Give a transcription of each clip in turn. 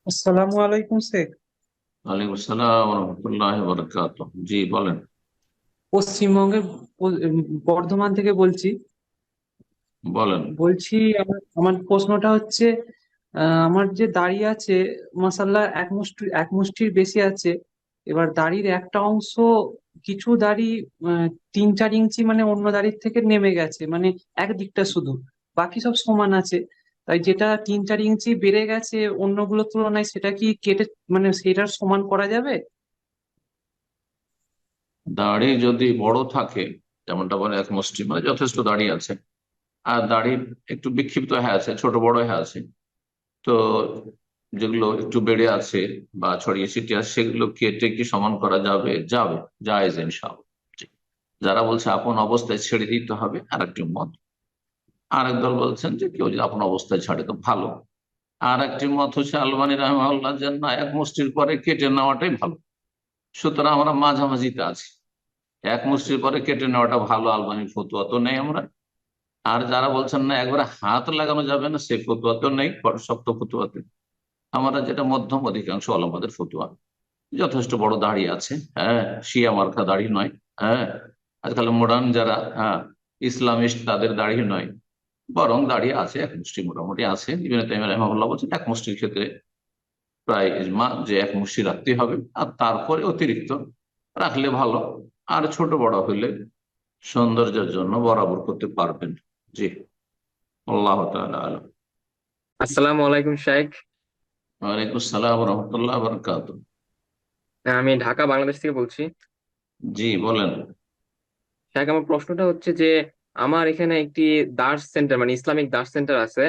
আসসালামু আলাইকুম শেখ। ওয়ালাইকুম আসসালাম রহমতুল্লাহ বরকাত। জি বলেন। পশ্চিমবঙ্গের বর্ধমান থেকে বলছি। বলেন। বলছি আমার আমার প্রশ্নটা হচ্ছে, আমার যে দাড়ি আছে, মাসাল্লাহ এক মুষ্টির বেশি আছে। এবার দাড়ির একটা অংশ, কিছু দাড়ি 3-4 ইঞ্চি মানে অন্য দাড়ির থেকে নেমে গেছে, মানে একদিকটা শুধু, বাকি সব সমান আছে। তাই যেটা 3-4 ইঞ্চি বেড়ে গেছে অন্যগুলোর তুলনায়, সেটা কি কেটে মানে সেটার সমান করা যাবে? দাড়ি যদি বড় থাকে, যেমনটা বলে এক মুষ্টি মানে যথেষ্ট দাড়ি আছে, আর দাড়ি একটু বিক্ষিপ্ত হয়ে আছে, ছোট বড় হয়ে আছে, তো যেগুলো একটু বেড়ে আছে বা ছড়িয়ে ছিটিয়ে আছে সেগুলো কেটে কি সমান করা যাবে? যাবে, জায়েজ ইনশাআল্লাহ। জি। যারা বলছে আপন অবস্থায় ছেড়ে দিতে হবে আর একটি মত। আর একদল বলছেন যে কেউ যদি আপন অবস্থায় ছাড়ে তো ভালো। আর একটি মত হচ্ছে আলবানী রাহমাহুল্লাহ, যে না, এক মুষ্টির পরে কেটে নেওয়াটাই ভালো। সুতরাং আমরা মাঝামাঝিতে আছি, এক মুষ্টির পরে কেটে নেওয়াটা ভালো, আলবানির ফতুয়া তো নেই আমরা। আর যারা বলছেন না একবারে হাত লাগানো যাবে না, সে ফতুয়াতেও নেই, বড় শক্ত ফতুয়াতে। আমরা যেটা মধ্যম অধিকাংশ আলমাদের ফতুয়া, যথেষ্ট বড় দাড়ি আছে, হ্যাঁ, শিয়া মার্কা দাড়ি নয়, হ্যাঁ, আজকাল মডার্ন যারা, হ্যাঁ, ইসলামিস্ট, তাদের দাড়ি নয়, বরং দাড়ি আছে, এক মুষ্টি মোটামুটি আছে। ইবনে তাইমিয়া রাহিমাহুল্লাহ বলছেন এক মুষ্টির ক্ষেত্রে প্রায় ইজমা যে এক মুষ্টি রাখতে হবে, আর তারপরে অতিরিক্ত রাখলে ভালো। আর ছোট বড় হলে সৌন্দর্যের জন্য বরাবর করতে পারবেন। জি। আল্লাহ তাআলা আলাম। আসসালামু আলাইকুম শাইখ। ওয়ালাইকুম আসসালাম রহমতুল্লাহ বরকাত। আমি ঢাকা বাংলাদেশ থেকে বলছি। জি বলেন। শাইখ, আমার প্রশ্নটা হচ্ছে যে আমার এখানে একটি দার্স সেন্টার মানে ইসলামিক দার্স সেন্টার আছে।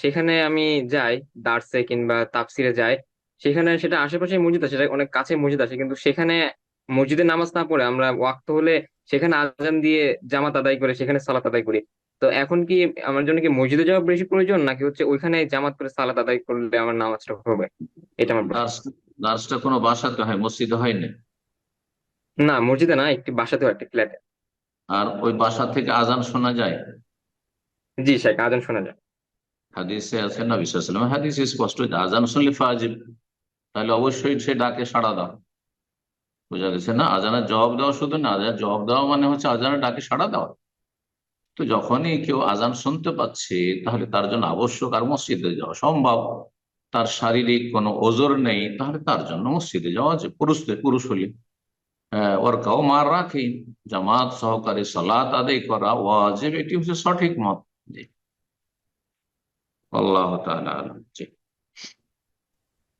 সেখানে আমি যাই, দার্সে কিংবা তাফসিরে যাই। সেখানে সেটা আশেপাশে মসজিদ আছে, সেটা অনেক কাছে মসজিদ আছে, কিন্তু সেখানে মসজিদে নামাজ না পড়ে আমরা ওয়াক্ত হলে সেখানে আজান দিয়ে জামাত আদায় করে সেখানে সালাত আদায় করি। তো এখন কি আমার জন্য কি মসজিদে যাওয়া বেশি প্রয়োজন, নাকি হচ্ছে ওইখানে জামাত করে সালাত আদায় করলে আমার নামাজটা হবে? এটা আমার প্রশ্ন। দার্স দার্সটা কোনো বাসাতে হয়, মসজিদে হয় না? না, মসজিদে না, একটি বাসাতে হয়, একটি ফ্ল্যাটে। আর ওই বাসা থেকে আজান শোনা যায়? জি শাইখ, আজান শোনা যায়। হাদিসে আছে, নবী সাল্লাল্লাহু আলাইহি ওয়াসাল্লাম হাদিসে স্পষ্ট যে আজান শুনলে ফাজিব, তাহলে অবশ্যই সে ডাকে সাড়া দাও। বোঝা গেছে না? আজানের জবাব দেওয়া শুধু না, আজানের জবাব দেওয়া মানে হচ্ছে আজানের ডাকে সাড়া দেওয়া। তো যখনই কেউ আজান শুনতে পাচ্ছে, তাহলে তার জন্য আবশ্যক আর মসজিদে যাওয়া সম্ভব। তার শারীরিক কোনো ওজর নেই, তাহলে তার জন্য মসজিদে যাওয়া, যে পুরুষদের, পুরুষ হলে ওর কাউ মার রাখে, জামাত সহকারে সালাত আদায় করা ওয়াজিব, এটি হচ্ছে সঠিক মত। জি। আল্লাহ তাআলা আলাম। জি।